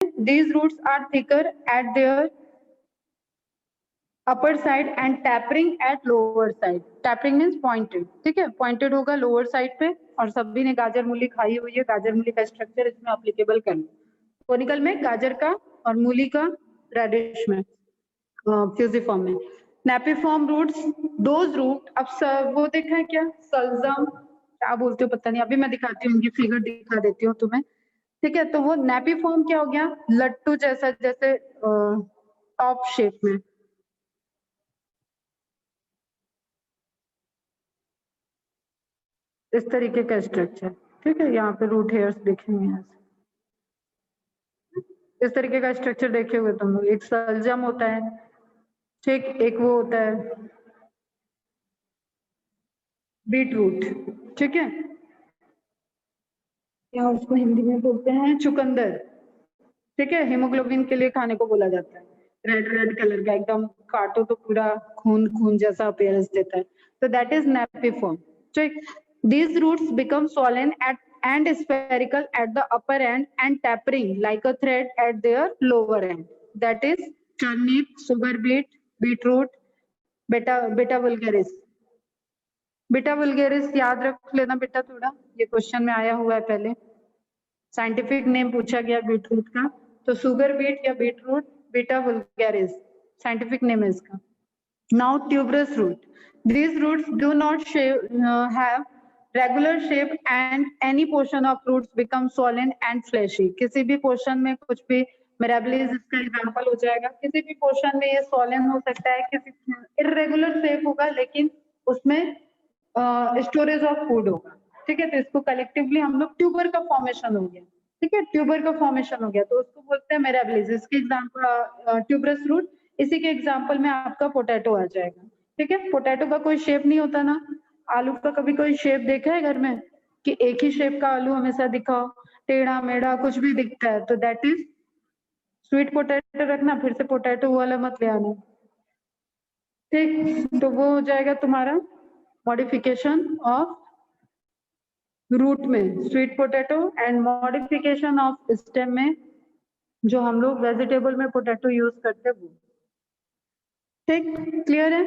these roots are thicker at their upper side and tapering at lower side. Tapering means pointed, ठीक है, pointed होगा lower side पे। और सभी ने गाजर मूली खाई हुई है, गाजर मूली का स्ट्रक्चर इसमें अप्लीकेबल करना। कोनिकल में गाजर का और मूली का, रेडिश में फ्यूजिफॉर्म में। नेपिफॉर्म रूट्स, दोज रूट, अब वो देखा है क्या, सल्जम क्या बोलते हो पता नहीं, अभी मैं दिखाती हूँ, उनकी फिगर दिखा देती हूँ तुम्हें, ठीक है। तो वो नेपिफॉर्म क्या हो गया, लट्टू जैसा, जैसे टॉप शेप में। इस तरीके का स्ट्रक्चर, ठीक है। यहाँ पे रूट हेयर्स देखेंगे, इस तरीके का स्ट्रक्चर देखे हुए तुम लोग। एक सल्जम होता है, ठीक, एक वो होता है बीट रूट, ठीक है, या उसको हिंदी में बोलते हैं चुकंदर, ठीक है। हीमोग्लोबिन के लिए खाने को बोला जाता है। रेड रेड कलर का, एकदम काटो तो पूरा खून खून जैसा अपीयरेंस देता है, तो दैट इज नेपिफॉर्म, ठीक। These roots become swollen and spherical at the upper end and tapering like a thread at their lower end. That is turnip, sugar beet, beetroot, beta vulgaris. बेटा वुल्गेरिस याद रख लेना बेटा, थोड़ा ये क्वेश्चन में आया हुआ है पहले। साइंटिफिक नेम पूछा गया बीटरूट का, तो सुगर बीट या बीटरूट, बेटा वुल्गेरिस साइंटिफिक नेम है इसका। Now tuberous root, these roots do not have regular shape and any portion of roots become swollen and fleshy. किसी भी पोर्शन में कुछ भी, मिराबिलिस इसका एग्जांपल हो जाएगा, किसी भी पोर्शन में ये swollen हो सकता है, किसी इरेगुलर शेप होगा लेकिन उसमें स्टोरेज ऑफ फूड होगा, ठीक है। तो इसको कलेक्टिवली हम लोग ट्यूबर का फॉर्मेशन हो गया, ठीक है, ट्यूबर का फॉर्मेशन हो गया, तो उसको बोलते हैं मिराबिलिस। इसके एग्जांपल ट्यूबरस रूट, इसी के एग्जांपल में आपका पोटैटो आ जाएगा, ठीक है। पोटैटो का कोई शेप नहीं होता ना, आलू का कभी कोई शेप देखा है घर में कि एक ही शेप का आलू हमेशा दिखाओ, टेढ़ा मेढ़ा कुछ भी दिखता है, तो दैट इज स्वीट पोटैटो रखना, फिर से पोटैटो वाला मत ले आना, ठीक। तो वो हो जाएगा तुम्हारा मॉडिफिकेशन ऑफ रूट में sweet potato and modification of stem में जो हम लोग वेजिटेबल में पोटैटो यूज करते हैं वो, ठीक, क्लियर है।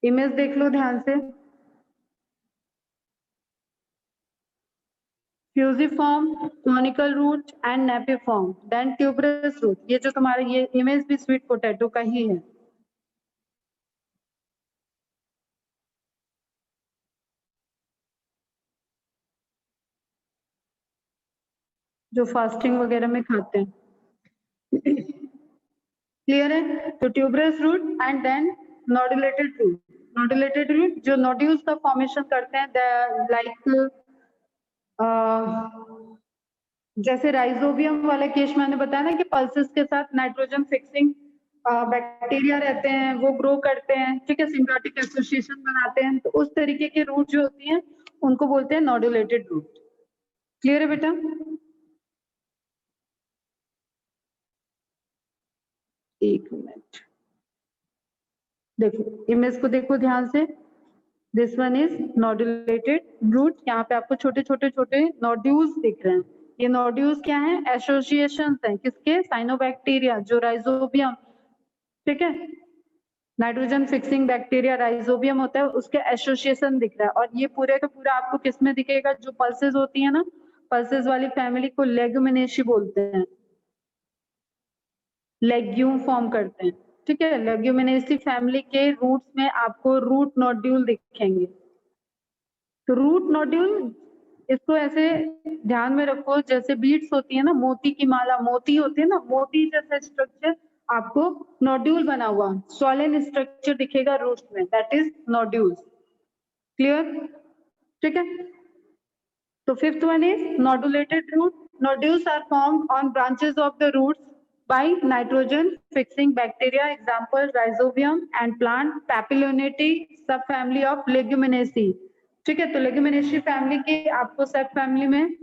इमेज देख लो ध्यान से, fusiform, conical root and napiform, then tuberous root. ये जो तुम्हारा ये इमेज भी स्वीट पोटैटो का ही है। जो फास्टिंग वगैरह में खाते हैं, क्लियर है। तो tuberous root and then nodulated root. Nodulated root जो नोड्यूल्स का फॉर्मेशन करते हैं, लाइक जैसे राइजोबियम वाला केस मैंने बताया ना कि पल्सेस के साथ नाइट्रोजन फिक्सिंग बैक्टीरिया रहते हैं, वो ग्रो करते हैं, ठीक है, सिम्बायोटिक एसोसिएशन बनाते हैं, तो उस तरीके के रूट जो होती हैं उनको बोलते हैं नोडुलेटेड रूट। क्लियर है बेटा। एक मिनट देखो, इमेज को देखो ध्यान से, this one is nodulated root. यहाँ पे आपको छोटे छोटे छोटे नोड्यूल्स दिख रहे हैं। ये नोड्यूल्स क्या है, एसोसिएशंस हैं, किसके, साइनोबैक्टीरिया जो राइजोबियम, ठीक है, नाइट्रोजन फिक्सिंग बैक्टीरिया राइजोबियम होता है, उसके एसोसिएशन दिख रहा है। और ये पूरे का पूरा आपको किसमें दिखेगा, जो पल्सेस होती है ना, पल्सेस वाली फैमिली को लेग्यूमिनेसी बोलते हैं, लेग्यूम फॉर्म करते हैं, ठीक है। लेग्यूमिनेसी फैमिली के रूट्स में आपको रूट नोड्यूल दिखेंगे। तो रूट नोड्यूल इसको ऐसे ध्यान में रखो, जैसे बीड्स होती है ना, मोती की माला, मोती होती है ना, मोती जैसा स्ट्रक्चर आपको नोड्यूल बना हुआ स्वॉलन स्ट्रक्चर दिखेगा रूट में, दैट इज नोड्यूल्स। क्लियर, ठीक है। तो fifth one is nodulated root. Nodules are formed on branches of the roots by nitrogen fixing bacteria, example rhizobium, and plant papillonaceae subfamily of leguminaceae, ठीक है। तो Leguminosae family की आपको सब family में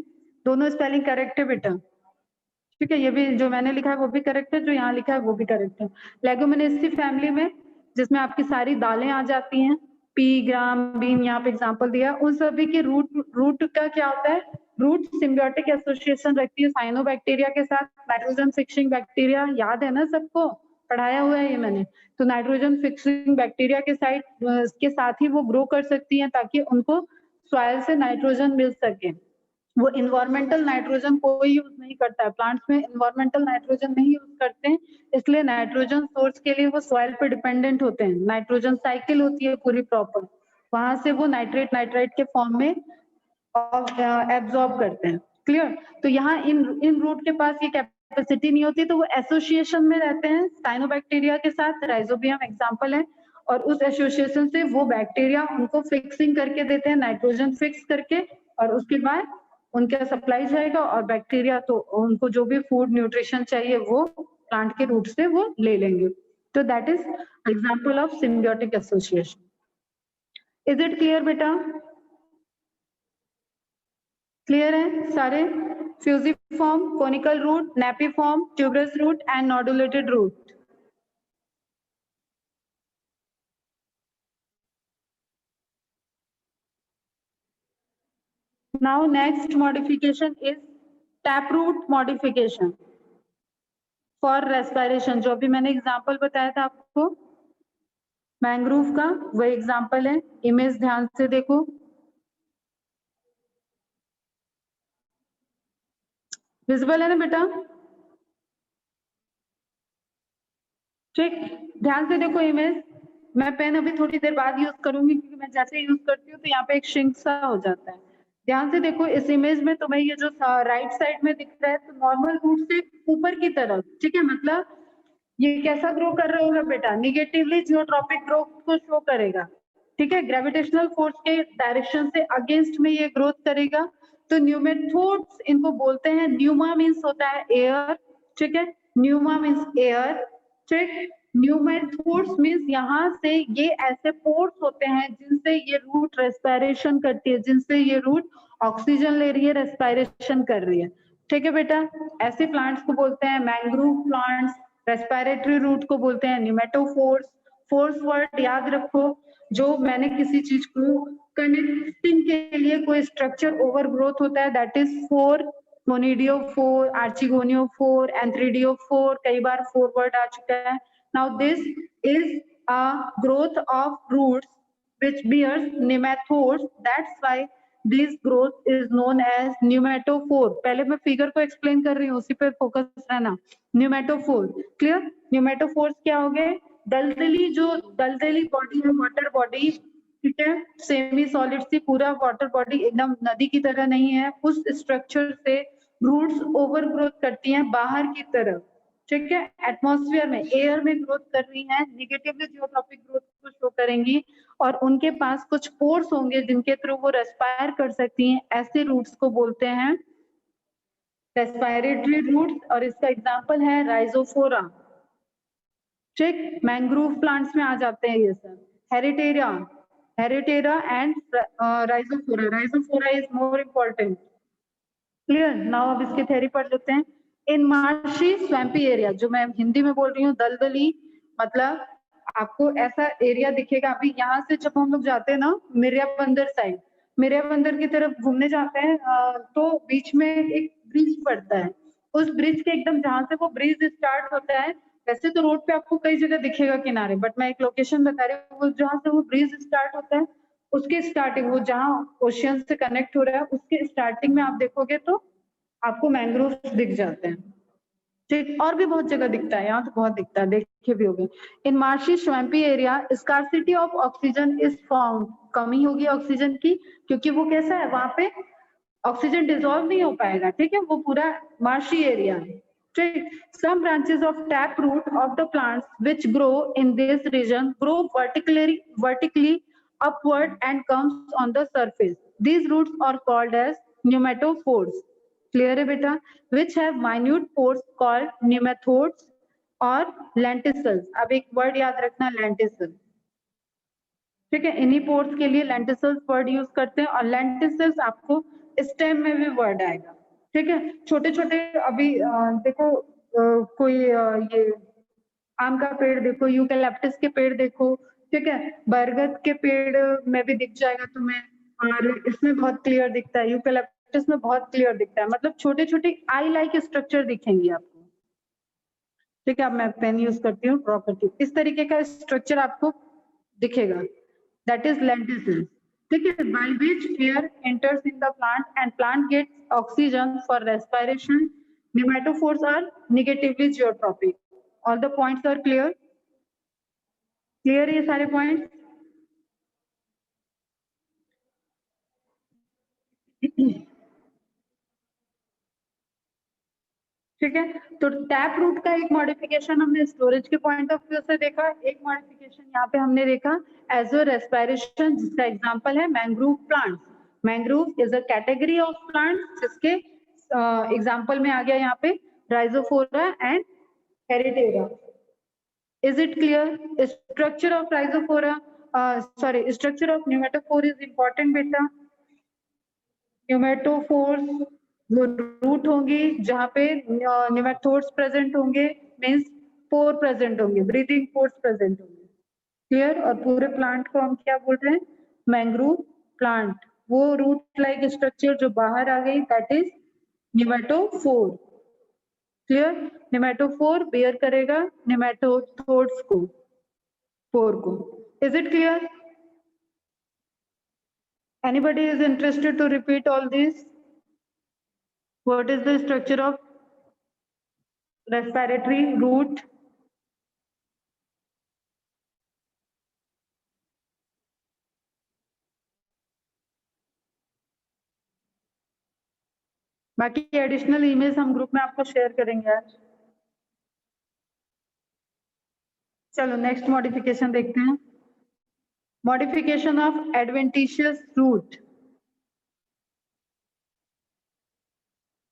दोनों स्पेलिंग करेक्ट है बेटा, ठीक है। ये भी जो मैंने लिखा है वो भी करेक्ट है, जो यहाँ लिखा है वो भी करेक्ट है। लेग्यूमिनेसी फैमिली में जिसमें आपकी सारी दालें आ जाती हैं, पी, ग्राम, बीन, यहाँ पे एग्जाम्पल दिया, उन सभी के रूट का क्या होता है, रूट सिम्बियोटिक एसोसिएशन रखती है साइनोबैक्टीरिया के साथ, नाइट्रोजन फिक्सिंग बैक्टीरिया, याद है ना सबको, पढ़ाया हुआ है ये मैंने। तो नाइट्रोजन फिक्सिंग बैक्टीरिया के साथ ही वो ग्रो कर सकती हैं ताकि उनको सॉइल से नाइट्रोजन मिल सके। वो इन्वायरमेंटल नाइट्रोजन कोई यूज नहीं करता है, प्लांट्स में इन्वायरमेंटल नाइट्रोजन नहीं यूज करते हैं, इसलिए नाइट्रोजन सोर्स के लिए वो सॉइल पे डिपेंडेंट होते हैं। नाइट्रोजन साइकिल होती है पूरी प्रॉपर, वहां से वो नाइट्रेट नाइट्राइट के फॉर्म में एब्जॉर्ब करते हैं। क्लियर? तो यहाँ इन रूट के पास ये कैपेसिटी नहीं होती, तो वो एसोसिएशन में रहते हैं साइनोबैक्टीरिया के साथ, राइजोबियम एग्जाम्पल है, और उस एसोसिएशन से वो बैक्टीरिया उनको फिक्सिंग करके देते हैं, नाइट्रोजन फिक्स करके, और उसके बाद उनका सप्लाई जाएगा और बैक्टीरिया तो उनको जो भी फूड न्यूट्रिशन चाहिए वो प्लांट के रूट से वो ले लेंगे। तो that is example of symbiotic association. Is it clear बेटा? क्लियर है सारे? Fusiform, conical root, napiform, tuberous root and nodulated root. Now next modification is taproot modification for respiration। जो अभी मैंने एग्जाम्पल बताया था आपको मैंग्रोव का, वही एग्जाम्पल है। इमेज ध्यान से देखो, विजिबल है ना बेटा? ठीक, ध्यान से देखो इमेज। मैं पेन अभी थोड़ी देर बाद यूज करूंगी क्योंकि मैं जैसे यूज करती हूँ तो यहाँ पे एक श्रिंक सा हो जाता है। ध्यान से देखो इस इमेज में तुम्हें ये जो राइट साइड में दिख रहा है तो नॉर्मल रूट से ऊपर की तरफ, ठीक है, मतलब ये कैसा ग्रो कर रहा होगा बेटा? निगेटिवली जियोट्रॉपिक ग्रोथ को शो करेगा, ठीक है, ग्रेविटेशनल फोर्स के डायरेक्शन से अगेंस्ट में ये ग्रोथ करेगा। तो न्यूमेथोड्स इनको बोलते हैं। न्यूमा मीन्स होता है एयर, ठीक है, न्यूमा मीन्स एयर, ठीक। न्यूमेथोड्स मीन्स यहाँ से ये ऐसे पोर्स होते हैं जिनसे ये रूट रेस्पिरेशन करती है, जिनसे ये रूट ऑक्सीजन ले रही है, रेस्पिरेशन कर रही है, ठीक है बेटा। ऐसे प्लांट्स को बोलते हैं मैंग्रोव प्लांट्स। रेस्पिरेटरी रूट को बोलते हैं न्यूमेटोफोर्स। फोर्स वर्ड याद रखो, जो मैंने किसी चीज को कनेक्टिंग के लिए कोई स्ट्रक्चर ओवर ग्रोथ होता है, that is phore. Conidiophore, archegoniophore, antheridiophore, कई बार फोर वर्ड आ चुका है। Now this is a growth of roots which bears nematodes, that's why this growth is known as pneumatophore। पहले मैं फिगर को एक्सप्लेन कर रही हूँ, उसी पे फोकस रहना। Pneumatophore, clear? न्यूमेटोफोर्स क्या हो गए? दलदली, जो दलदली बॉडी है, वाटर बॉडी, ठीक है, सेमी सॉलिड सी, पूरा वाटर बॉडी एकदम नदी की तरह नहीं है, उस स्ट्रक्चर से रूट्स ओवर ग्रोथ करती हैं बाहर की तरफ, ठीक है, एटमॉस्फेयर में, एयर में ग्रोथ कर रही हैं, निगेटिवली जियोट्रॉपिक ग्रोथ को शो करेंगी, और उनके पास कुछ पोर्स होंगे जिनके थ्रू वो रेस्पायर कर सकती हैं। ऐसे रूट्स को बोलते हैं रेस्पिरेटरी रूट्स, और इसका एग्जांपल है राइजोफोरा, ठीक। मैंग्रोव प्लांट्स में आ जाते हैं ये सब। Heritiera, Heritiera and Rhizophora. Rhizophora is more important. Clear? Now अब इसकी थ्योरी पढ़ लेते हैं। इन मार्शी स्वैम्पी एरिया, जो मैं हिंदी में बोल रही हूँ दलदली, मतलब आपको ऐसा एरिया दिखेगा। अभी यहाँ से जब हम लोग जाते हैं ना मिरिया बंदर साइड, मिरिया बंदर की तरफ घूमने जाते हैं तो बीच में एक ब्रिज पड़ता है। उस ब्रिज के एकदम जहाँ से वो ब्रिज स्टार्ट होता है, वैसे तो रोड पे आपको कई जगह दिखेगा किनारे, बट मैं एक लोकेशन बता रही हूँ, जहाँ से वो ब्रिज स्टार्ट होता है उसके स्टार्टिंग, वो जहाँ ओशियन से कनेक्ट हो रहा है उसके स्टार्टिंग में आप देखोगे तो आपको मैंग्रोव दिख जाते हैं, ठीक। और भी बहुत जगह दिखता है, यहाँ तो बहुत दिखता है, देखे भी होंगे। In marshy swampy area scarcity of oxygen is found, कमी होगी ऑक्सीजन की, क्योंकि वो कैसा है, वहां पे ऑक्सीजन डिसॉल्व नहीं हो पाएगा, ठीक है, वो पूरा मार्शी एरिया है, ठीक। Some branches of taproot of the plants which grow in this region grow vertically upward and comes on the surface. These roots are called as pneumatophores। Clear है बेटा? Which have minute pores called nematodes और lenticels। अब एक word याद रखना, lenticel, ठीक है। इन्हीं पोर्स के लिए लेंटिसल्स वर्ड यूज करते हैं, और लेंटिसल्स आपको स्टेम में भी वर्ड आएगा, ठीक है। छोटे छोटे अभी देखो कोई ये आम का पेड़ देखो, यूकेलिप्टस के पेड़ देखो, ठीक है, बरगद के पेड़ में भी दिख जाएगा तुम्हें, और इसमें बहुत क्लियर दिखता है यूकेलिप्टस प्रैक्टिस में बहुत क्लियर दिखता है, मतलब छोटे छोटे आई लाइक स्ट्रक्चर दिखेंगी आपको। ठीक है, अब मैं पेन यूज करती हूँ, ड्रॉ करती हूँ, इस तरीके का स्ट्रक्चर आपको दिखेगा, दैट इज लेंटिसेल्स। ठीक है, by which air enters in the plant and plant gets oxygen for respiration. Pneumatophores are negatively geotropic. All the points are clear? Clear ये सारे पॉइंट्स? ठीक है, तो टैप रूट का एक मॉडिफिकेशन हमने स्टोरेज के पॉइंट ऑफ व्यू से देखा, एक मॉडिफिकेशन यहाँ पे हमने देखा एज अ रेस्पिरेशन, जिसका एग्जांपल है mangrove plant. Mangrove is a category of plant जिसके एग्जांपल में आ गया यहाँ पे Rhizophora and Heritiera. Is it clear? Structure of Rhizophora, sorry, structure of pneumatophore is important बेटा। न्यूमेटोफोर्स वो रूट होंगी जहाँ पे न्यूमेटोड्स प्रेजेंट होंगे, मींस पोर प्रेजेंट होंगे, ब्रीथिंग पोर्स प्रेजेंट होंगे। क्लियर? और पूरे प्लांट को हम क्या बोल रहे हैं? Mangrove plant. वो रूट लाइक स्ट्रक्चर जो बाहर आ गई, that is pneumatophore. Clear? Pneumatophore bear करेगा न्यूमेटोथोड्स को, पोर को। Is it clear? Anybody is interested to repeat all this? What is the structure of respiratory root? बाकी एडिशनल इमेज हम ग्रुप में आपको शेयर करेंगे आज। चलो नेक्स्ट मॉडिफिकेशन देखते हैं। Modification of adventitious root.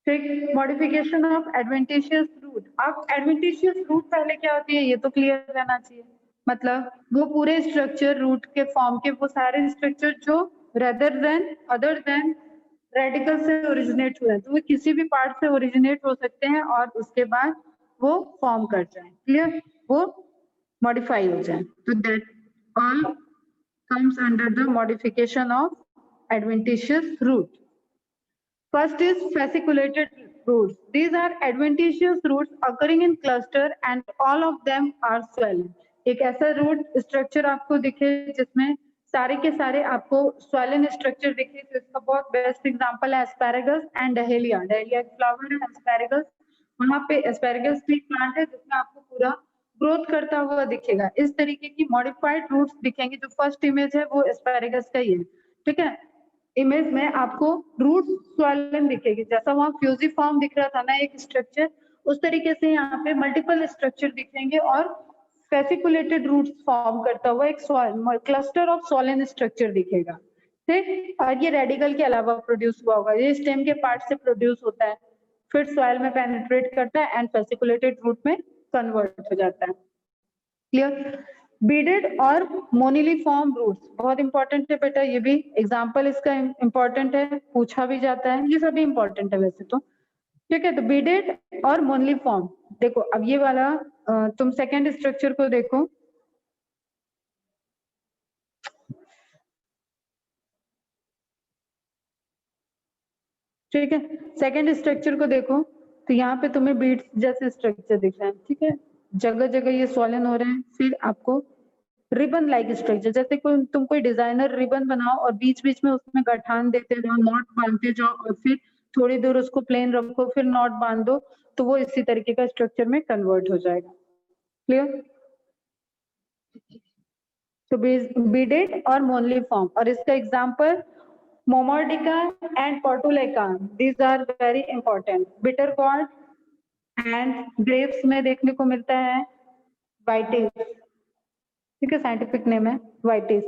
ठीक, मॉडिफिकेशन ऑफ एडवेंटिशियस रूट। अब एडवेंटिशियस रूट पहले क्या होती है ये तो क्लियर रहना चाहिए, मतलब वो पूरे स्ट्रक्चर रूट के फॉर्म के वो सारे स्ट्रक्चर जो अदर देन रेडिकल से ओरिजिनेट हुए हैं, तो वो किसी भी पार्ट से ओरिजिनेट हो सकते हैं और उसके बाद वो फॉर्म कर जाए। क्लियर? वो मॉडिफाई हो जाए, तो that all comes under the modification of adventitious root. First is fasciculated roots. These are adventitious roots occurring in cluster and all of them are swollen. एक ऐसा रूट स्ट्रक्चर आपको दिखे जिसमें सारे के सारे आपको swollen स्ट्रक्चर दिखे, तो इसका बहुत बेस्ट एग्जांपल है एस्पैरागस एंड डहेलिया। डहेलिया एक फ्लावर है, एस्पैरागस, वहां पे एस्पैरागस भी प्लांट है जिसमें आपको पूरा ग्रोथ करता हुआ दिखेगा। इस तरीके की मॉडिफाइड रूट्स दिखेंगे। जो फर्स्ट इमेज है वो एस्पैरागस का ही है। ठीक है, इमेज में आपको रूट स्वॉलन दिखेगी, जैसा वहां फ्यूजिफॉर्म दिख रहा था ना एक स्ट्रक्चर, उस तरीके से यहाँ पे मल्टीपल स्ट्रक्चर दिखेंगे और फेसिकुलेटेड रूट्स फॉर्म करता हुआ एक क्लस्टर ऑफ स्वॉलन स्ट्रक्चर दिखेगा। ठीक, और ये रेडिकल के अलावा प्रोड्यूस हुआ होगा, ये स्टेम के पार्ट से प्रोड्यूस होता है, फिर सॉइल में पेनिट्रेट करता है एंड फेसिकुलेटेड रूट में कन्वर्ट हो जाता है। क्लियर? बीडेड और मोनिलीफॉर्म रूट्स बहुत इंपॉर्टेंट है बेटा, ये भी एग्जांपल इसका इंपॉर्टेंट है, पूछा भी जाता है, ये सभी इंपॉर्टेंट है वैसे तो। ठीक है, तो बीडेड और मोनिलीफॉर्म देखो। अब ये वाला तुम सेकेंड स्ट्रक्चर को देखो, ठीक है, सेकेंड स्ट्रक्चर को देखो तो यहाँ पे तुम्हें बीड्स जैसे स्ट्रक्चर दिख रहा है। ठीक है, जगह जगह ये स्वॉलन हो रहे हैं। फिर आपको रिबन लाइक स्ट्रक्चर, जैसे तुम कोई डिजाइनर रिबन बनाओ और बीच बीच में उसमें गठान देते जाओ, नॉट बांधते जाओ और फिर थोड़ी देर उसको प्लेन रखो, फिर नॉट बांध दो, तो वो इसी तरीके का स्ट्रक्चर में कन्वर्ट हो जाएगा। क्लियर? तो बीडेड और मोनलीफॉर्म, और इसका example Momordica and Portulaca, these are very important. Bitter gourd and grapes में देखने को मिलता है वाइटिस। ठीक है, साइंटिफिक नेम है Vitis.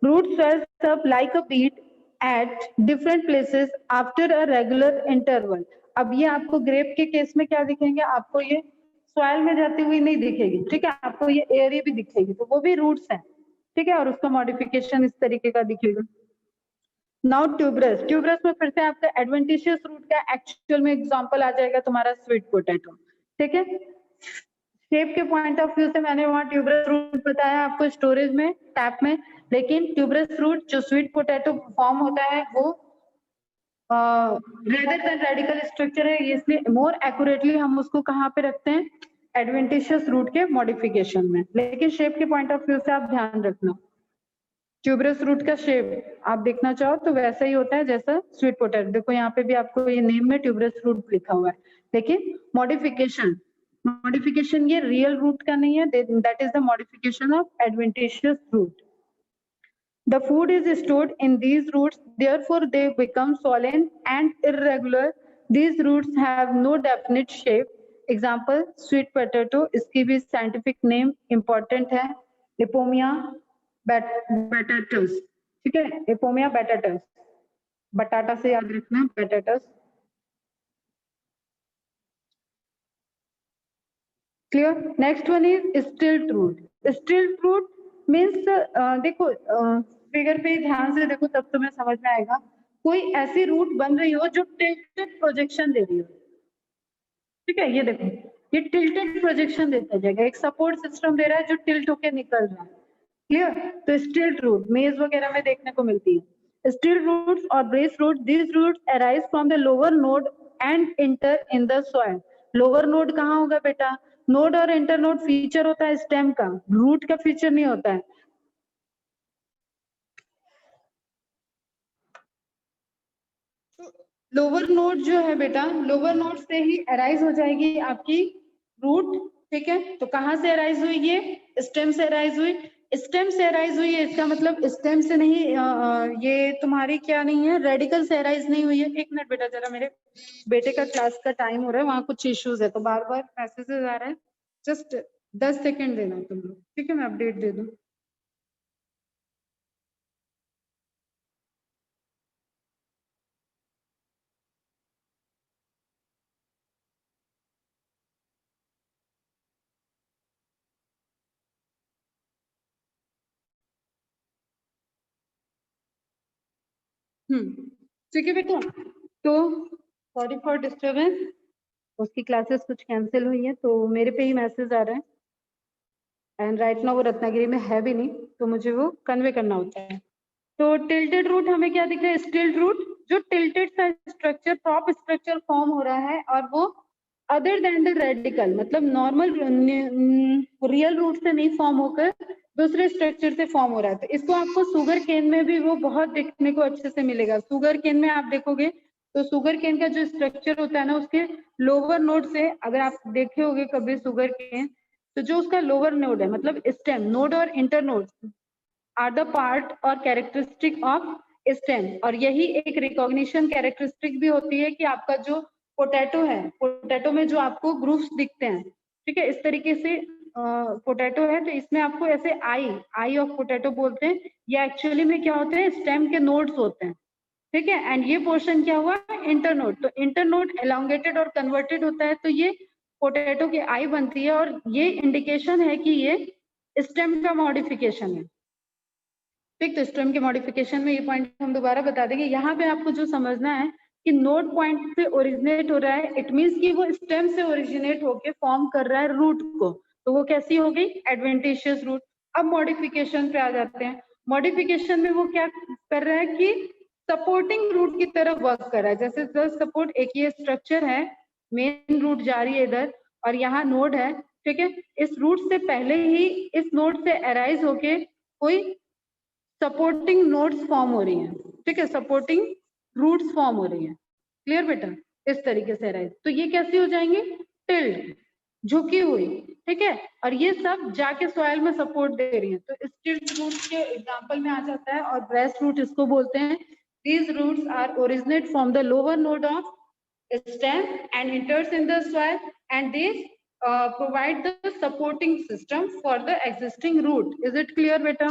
Root swells up like a bead at different places after a regular interval। अब ये आपको ग्रेप के केस में क्या दिखेंगे, आपको ये सॉइल में जाती हुई नहीं दिखेगी। ठीक है, आपको ये एयरी भी दिखेगी, तो वो भी रूट्स हैं। ठीक है, और उसका मॉडिफिकेशन इस तरीके का दिखेगा। नाउ ट्यूबरस, ट्यूबरस में फिर से आपका एडवेंटिशियस रूट का एक्चुअल में एग्जांपल आ जाएगा तुम्हारा स्वीट पोटैटो। ठीक है, शेप के पॉइंट ऑफ व्यू से मैंने वहां ट्यूबरस रूट बताया आपको स्टोरेज में, टैप में, लेकिन ट्यूबरस रूट जो स्वीट पोटैटो फॉर्म होता है वो रेदर देन रेडिकल स्ट्रक्चर है, ये इसलिए मोर एक्यूरेटली हम उसको कहाँ पे रखते हैं, एडवेंटिशियस रूट के मॉडिफिकेशन में। लेकिन शेप के पॉइंट ऑफ व्यू से आप ध्यान रखना, ट्यूबरस रूट का शेप आप देखना चाहो तो वैसा ही होता है जैसा स्वीट पोटैटो। देखो यहाँ पे भी आपको ये नेम में ट्यूबरस रूट लिखा हुआ है, लेकिन मॉडिफिकेशन ये रियल रूट का नहीं है, that is the modification of adventitious root. The food is stored in these roots, therefore they become swollen and irregular. These roots have no definite shape. Example, sweet potato, इसकी भी scientific name important है, Epomia batatus, ठीक है, Epomia batatus, बटाटा से याद रखना, batatus, clear? Next one is stilt root. Stilt root means देखो फिगर पे ध्यान से देखो तब तुम्हें समझ में आएगा, कोई ऐसी रूट बन रही हो जो टिल्टेड प्रोजेक्शन दे रही हो, ठीक है, ये देखो ये टिल्टेड प्रोजेक्शन देता जाएगा, एक सपोर्ट सिस्टम दे रहा है जो टिल्ट होके निकल रहा है, क्लियर? तो स्टिल्ट रूट मेज वगैरह में देखने को मिलती है। स्टिल्ट रूट्स और brace root, these roots arise from the lower node and enter in the soil. Lower node कहाँ होगा बेटा, नोड और इंटर नोड फीचर होता है स्टेम का, रूट का फीचर नहीं होता है। लोअर नोड जो है बेटा, लोअर नोड से ही अराइज हो जाएगी आपकी रूट, ठीक है? तो कहाँ से अराइज हुई, ये स्टेम से अराइज हुई, स्टेम से अराइज हुई है, इसका मतलब स्टेम से नहीं, ये तुम्हारी क्या नहीं है, रेडिकल से अराइज नहीं हुई है। एक मिनट बेटा, जरा मेरे बेटे का क्लास का टाइम हो रहा है, वहाँ कुछ इश्यूज है तो बार बार मैसेजेस आ रहे हैं, जस्ट 10 सेकेंड देना तुम लोग, ठीक है? मैं अपडेट दे दूँ। ठीक है बेटा, तो सॉरी फॉर डिस्टर्बेंस, उसकी क्लासेस कुछ कैंसिल हुई है तो मेरे पे ही मैसेज आ रहा है, एंड राइट नाउ वो रत्नागिरी में है भी नहीं तो मुझे वो कन्वे करना होता है। तो टिल्टेड रूट हमें क्या दिख रहा है, स्टिल्ट रूट, जो टिल्टेड सा स्ट्रक्चर, टॉप स्ट्रक्चर फॉर्म हो रहा है और वो अदर देन द रेडिकल, मतलब नॉर्मल रियल रूट से नहीं फॉर्म होकर दूसरे स्ट्रक्चर से फॉर्म हो रहा है। तो इसको आपको शुगर केन में भी वो बहुत देखने को अच्छे से मिलेगा। शुगर केन में आप देखोगे तो शुगर केन का जो स्ट्रक्चर होता है ना, उसके लोअर नोड से, अगर आप देखे होगे कभी शुगर केन, तो जो उसका लोअर नोड है, मतलब स्टेम नोड और internode are the part और कैरेक्टरिस्टिक ऑफ स्टेम, और यही एक रिकॉग्निशन कैरेक्टरिस्टिक भी होती है कि आपका जो पोटैटो है, पोटैटो में जो आपको ग्रूव्स दिखते हैं, ठीक है, इस तरीके से पोटैटो है तो इसमें आपको ऐसे आई ऑफ पोटैटो बोलते हैं, ये एक्चुअली में क्या होते हैं, स्टेम के नोड्स होते हैं, ठीक है? एंड ये पोर्शन क्या हुआ, इंटरनोड, तो इंटरनोड एलोंगेटेड और कन्वर्टेड होता है तो ये पोटैटो की आई बनती है, और ये इंडिकेशन है कि ये स्टेम का मॉडिफिकेशन है, ठीक? तो स्टेम के मॉडिफिकेशन में ये पॉइंट हम दोबारा बता देंगे। यहाँ पे आपको जो समझना है कि नोड पॉइंट से ओरिजिनेट हो रहा है, इट मींस कि वो स्टेम से ओरिजिनेट होके फॉर्म कर रहा है रूट को, तो वो कैसी हो गई, एडवेंटिशियस रूट। अब मॉडिफिकेशन पे आ जाते हैं। मॉडिफिकेशन में वो क्या कर रहा है कि सपोर्टिंग रूट की तरफ वर्क कर रहा है, जैसे सपोर्ट, एक ये स्ट्रक्चर है, मेन रूट जा रही है इधर और यहाँ नोड है, ठीक है? इस रूट से पहले ही इस नोड से अराइज होके कोई सपोर्टिंग नोड्स फॉर्म हो रही हैं, ठीक है, सपोर्टिंग रूट्स फॉर्म हो रही हैं, क्लियर बेटा? इस तरीके से राइज, तो ये कैसी हो जाएंगी, टिल्ट, झुकी हुई, ठीक है? और ये सब जाके सॉइल में सपोर्ट दे रही है, तो स्टिल्ट रूट के एग्जांपल में आ जाता है, और ब्रेस्ट रूट इसको बोलते हैं। These roots are originate from the lower node of stem and enters in the soil, and these provide the supporting system for the existing root. Is it clear beta?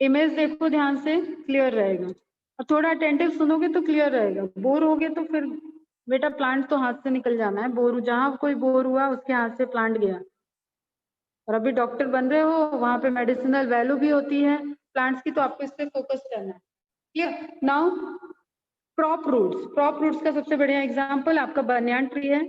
Image देखो ध्यान से, clear रहेगा, और थोड़ा attentive सुनोगे तो clear रहेगा। Bore होगे तो फिर बेटा प्लांट तो हाथ से निकल जाना है, बोर जहां कोई बोर हुआ उसके हाथ से प्लांट गया। और अभी डॉक्टर बन रहे हो, वहां पे मेडिसिनल वैल्यू भी होती है प्लांट्स की, तो आपको इस पे फोकस करना है, clear? Now prop roots, prop roots का सबसे बढ़िया एग्जांपल आपका बनियान ट्री है,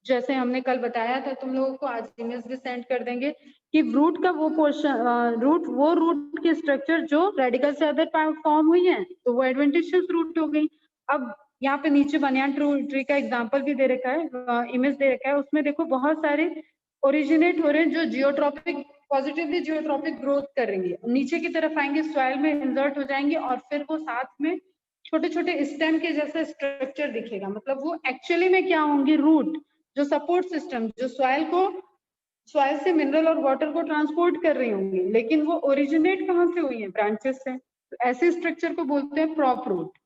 जैसे हमने कल बताया था तुम लोगों को, आज इमेज भी सेंड कर देंगे कि रूट का वो पोर्शन, रूट के स्ट्रक्चर जो रेडिकल से अदर फॉर्म हुई है तो वो एडवेंटिशियस रूट हो गई। अब यहाँ पे नीचे बनियान ट्री का एग्जांपल भी दे रखा है, इमेज दे रखा है, उसमें देखो बहुत सारे ओरिजिनेट हो रहे हैं जो जियोट्रॉपिक, पॉजिटिवली जियोट्रॉपिक ग्रोथ करेंगे, नीचे की तरफ आएंगे, सॉइल में इंसर्ट हो जाएंगे और फिर वो साथ में छोटे छोटे स्टेम के जैसा स्ट्रक्चर दिखेगा। मतलब वो एक्चुअली में क्या होंगे, रूट जो सपोर्ट सिस्टम, जो सॉइल से मिनरल और वाटर को ट्रांसपोर्ट कर रही होंगी, लेकिन वो ओरिजिनेट कहाँ से हुई है, ब्रांचेस से। तो ऐसे स्ट्रक्चर को बोलते हैं prop root.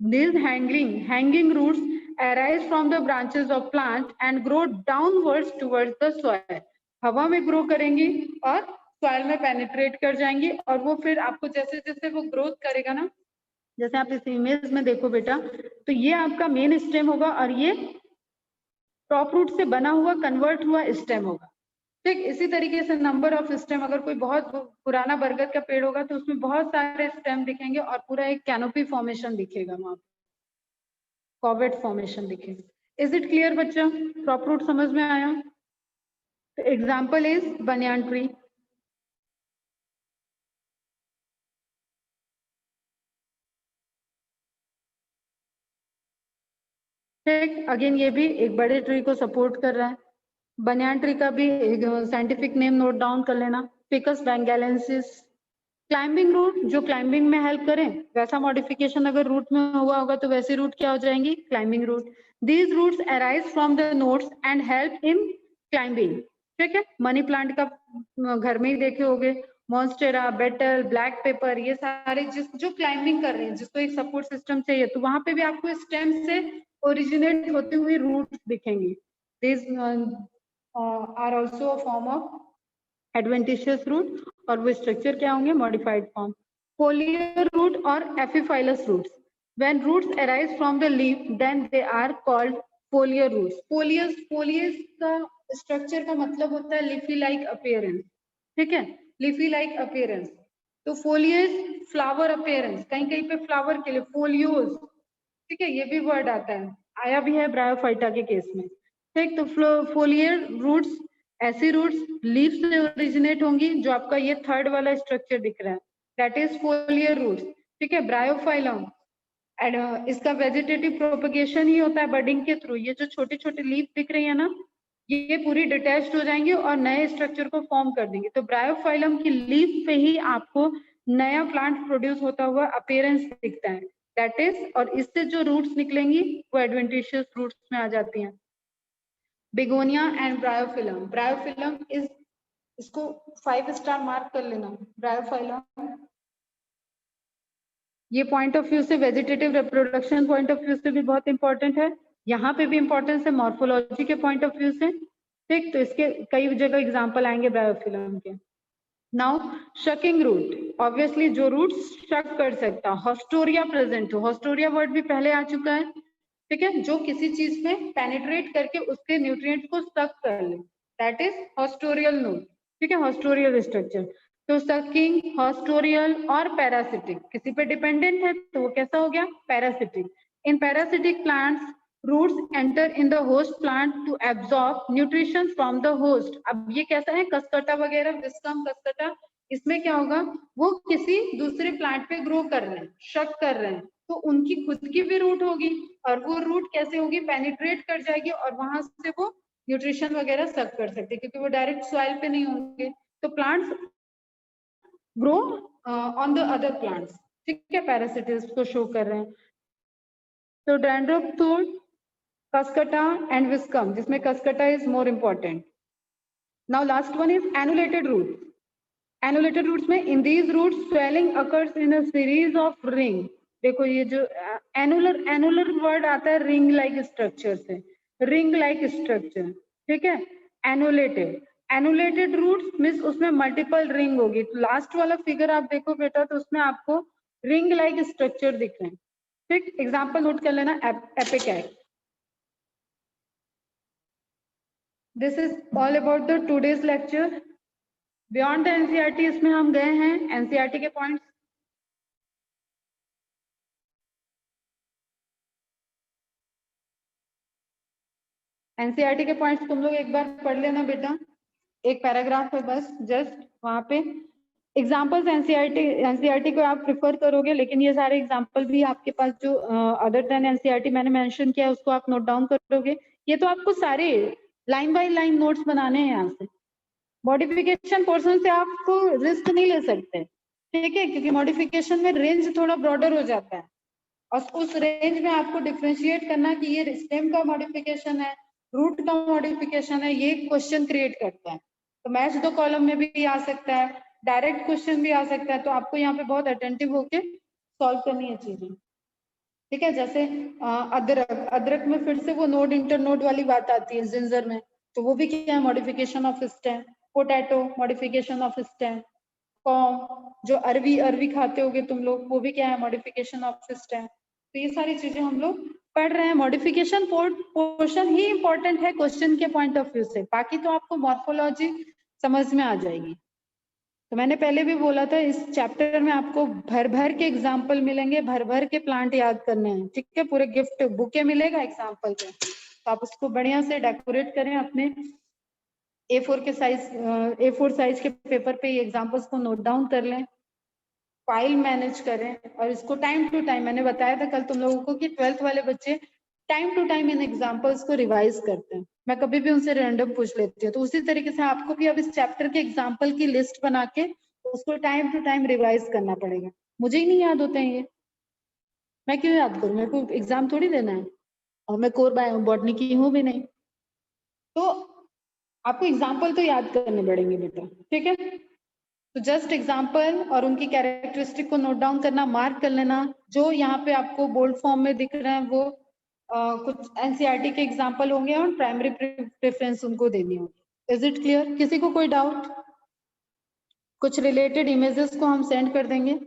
These hanging roots arise from the branches of plant and grow downwards towards the soil. हवा में ग्रो करेंगी और सॉइल में पेनिट्रेट कर जाएंगी और वो फिर आपको जैसे जैसे वो ग्रोथ करेगा ना, जैसे आप इस इमेज में देखो बेटा, तो ये आपका मेन स्टेम होगा और ये टॉप रूट से बना हुआ कन्वर्ट हुआ स्टेम होगा। ठीक इसी तरीके से नंबर ऑफ स्टेम, अगर कोई बहुत पुराना बरगद का पेड़ होगा तो उसमें बहुत सारे स्टेम दिखेंगे और पूरा एक कैनोपी फॉर्मेशन दिखेगा, वहां कॉवेट फॉर्मेशन दिखेगा। इज इट क्लियर बच्चा, क्रॉप रूट समझ में आया? Example is banyan tree. ठीक, अगेन ये भी एक बड़े ट्री को सपोर्ट कर रहा है। बनियान ट्री का भी साइंटिफिक नेम नोट डाउन कर लेना, फिकस बेंगालेंसिस। क्लाइंबिंग रूट जो क्लाइंबिंग में हेल्प करें, वैसा मॉडिफिकेशन अगर रूट में हुआ होगा तो वैसी रूट क्या हो जाएंगी, climbing root. These roots arise from the nodes and help in climbing. ठीक है, मनी प्लांट का घर में ही देखे होगे, मॉन्स्टेरा, बेटल, ब्लैक पेपर, ये सारे जो क्लाइंबिंग कर रहे हैं, जिसको एक सपोर्ट सिस्टम चाहिए, तो वहां पे भी आपको स्टेम से ओरिजिनेट होती हुई रूट दिखेंगी। This are also a form of adventitious root और वो स्ट्रक्चर क्या होंगे, मॉडिफाइड फॉर्म। फोलियर रूट और epiphyllous roots, when roots arise from the leaf then they are called foliar roots. Folious का स्ट्रक्चर का मतलब होता है लीफी लाइक अपीयरेंस। ठीक है, लीफी लाइक अपीयरेंस। तो फोलियस फ्लावर अपीयरेंस, कहीं कहीं पे फ्लावर के लिए फोलियोज। ठीक है, ये भी वर्ड आता है, आया भी है ब्रायोफाइटा के केस में। ठीक, तो फोलियर रूट्स, ऐसी रूट्स लीफ से ओरिजिनेट होंगी, जो आपका ये थर्ड वाला स्ट्रक्चर दिख रहा है, दैट इज फोलियर रूट्स। ठीक है, ब्रायोफाइलम एंड इसका वेजिटेटिव प्रोपगेशन ही होता है बडिंग के थ्रू। ये जो छोटी छोटी लीफ दिख रही है ना, ये पूरी डिटैच्ड हो जाएंगी और नए स्ट्रक्चर को फॉर्म कर देंगे। तो ब्रायोफाइलम की लीफ पे ही आपको नया प्लांट प्रोड्यूस होता हुआ अपीयरेंस दिखता है, दैट इज, और इससे जो रूट्स निकलेंगी वो एडवेंटिशियस रूट्स में आ जाती हैं। Begonia and bryophyllum, bryophyllum is, इसको 5 स्टार मार्क कर लेना। ब्रायोफाइलम ये पॉइंट ऑफ व्यू से, vegetative reproduction point of view से भी बहुत इंपॉर्टेंट है, यहाँ पे भी इंपॉर्टेंस है मॉर्फोलॉजी के पॉइंट ऑफ व्यू से। ठीक, तो इसके कई जगह एग्जांपल आएंगे ब्रायोफिलम के। नाउ शकिंग रूट, ऑब्वियसली जो रूट शक कर सकता, हॉस्टोरिया प्रेजेंट हो, हॉस्टोरिया वर्ड भी पहले आ चुका है। ठीक है, जो किसी चीज में पेनिट्रेट करके उसके न्यूट्रिएंट्स को सक कर ले, दैट इज हॉस्टोरियल नोड। ठीक है, हॉस्टोरियल स्ट्रक्चर। तो सकिंग, हॉस्टोरियल और पैरासिटिक, किसी पे डिपेंडेंट है तो वो कैसा हो गया, parasitic. In parasitic plants roots enter in the host plant to absorb nutrition from the host. अब ये कैसा है, कसकटा वगैरह, विस्कम, कसकटा, इसमें क्या होगा, वो किसी दूसरे प्लांट पे ग्रो कर रहे हैं, शक कर रहे हैं, तो उनकी खुद की भी रूट होगी और वो रूट कैसे होगी, पेनिट्रेट कर जाएगी और वहां से वो न्यूट्रिशन वगैरह सक कर सकते हैं, क्योंकि वो डायरेक्ट सॉइल पे नहीं होंगे। तो plants grow on the other plants. ठीक है, पैरासिटिक्स को शो कर रहे हैं। तो डेंड्रोथोड, कसकटा एंड विस्कम, जिसमें Cuscuta is more important. Now last one is annulated root. Annulated roots में, in these roots swelling occurs in a series of ring. देखो ये जो एनुलर, एनुलर वर्ड आता है रिंग लाइक स्ट्रक्चर से, ring like structure. ठीक है, annulated, annulated roots means उसमें मल्टीपल रिंग होगी। तो लास्ट वाला फिगर आप देखो बेटा, तो उसमें आपको रिंग लाइक स्ट्रक्चर दिख रहे हैं। ठीक, एग्जाम्पल नोट कर लेना, ipecac. This is all about the today's lecture. Beyond the NCERT इसमें हम गए हैं, एनसीईआरटी के पॉइंट्स एनसीईआरटी के पॉइंट्स तुम लोग एक बार पढ़ लेना बेटा, एक पैराग्राफ है बस, जस्ट वहां पे एग्जाम्पल्स एनसीईआरटी को आप प्रिफर करोगे, लेकिन ये सारे एग्जाम्पल भी आपके पास जो अदर देन एनसीईआरटी मैंने मेंशन किया उसको आप नोट डाउन करोगे। ये तो आपको सारे लाइन बाय लाइन नोट्स बनाने हैं यहाँ से। मॉडिफिकेशन पोर्शन से आपको रिस्क नहीं ले सकते, ठीक है, क्योंकि मॉडिफिकेशन में रेंज थोड़ा ब्रॉडर हो जाता है और उस रेंज में आपको डिफ्रेंशिएट करना कि ये स्टेम का मॉडिफिकेशन है, रूट का मॉडिफिकेशन है, ये क्वेश्चन क्रिएट करता है। तो मैच दो कॉलम में भी आ सकता है, डायरेक्ट क्वेश्चन भी आ सकता है, तो आपको यहाँ पे बहुत अटेंटिव होके सॉल्व करनी है चीजें, ठीक है। जैसे अदरक, अदरक में फिर से वो नोड इंटर नोड वाली बात आती है जिंजर में, तो वो भी क्या है, modification of stem. Potato, modification of stem. Com, जो अरवी अरवी खाते होगे तुम लोग, वो भी क्या है, मॉडिफिकेशन ऑफ स्टेम। तो ये सारी चीजें हम लोग पढ़ रहे हैं। मॉडिफिकेशन पोर्शन ही इंपॉर्टेंट है क्वेश्चन के पॉइंट ऑफ व्यू से, बाकी तो आपको मॉर्फोलॉजी समझ में आ जाएगी। तो मैंने पहले भी बोला था इस चैप्टर में आपको भर भर के एग्जाम्पल मिलेंगे, भर भर के प्लांट याद करने हैं, ठीक है। पूरे गिफ्ट बुके मिलेगा एग्जाम्पल के, तो आप उसको बढ़िया से डेकोरेट करें अपने A4 के साइज, A4 साइज के पेपर पे एग्जाम्पल्स को नोट डाउन कर लें, फाइल मैनेज करें और इसको टाइम टू टाइम, मैंने बताया था कल तुम लोगों को कि 12th वाले बच्चे टाइम टू टाइम इन एग्जाम्पल्स को रिवाइज करते हैं। मैं कभी भी उनसे रैंडम पूछ लेती हूँ, तो उसी तरीके से आपको भी अब इस चैप्टर के एग्जाम्पल की लिस्ट बना के उसको टाइम टू टाइम रिवाइज करना पड़ेगा। मुझे ही नहीं याद होते हैं ये, मैं क्यों याद करूँ, मेरे को एग्जाम थोड़ी देना है और मैं कोर बॉटनी की हूँ भी नहीं। तो आपको एग्जाम्पल तो याद करने पड़ेंगे बेटा, ठीक है। तो जस्ट एग्जाम्पल और उनकी कैरेक्टरिस्टिक को नोट डाउन करना, मार्क कर लेना। जो यहाँ पे आपको बोल्ड फॉर्म में दिख रहे हैं वो कुछ एनसीईआरटी के एग्जाम्पल होंगे और प्राइमरी प्रेफरेंस उनको देनी होगी। Is it clear? किसी को कोई डाउट? कुछ रिलेटेड इमेजेस को हम सेंड कर देंगे,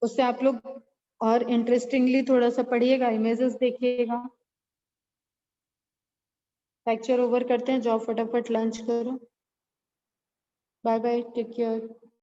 उससे आप लोग और इंटरेस्टिंगली थोड़ा सा पढ़िएगा, इमेजेस देखिएगा। लेक्चर ओवर करते हैं, जाओ फटाफट लंच करो। Bye bye, take care.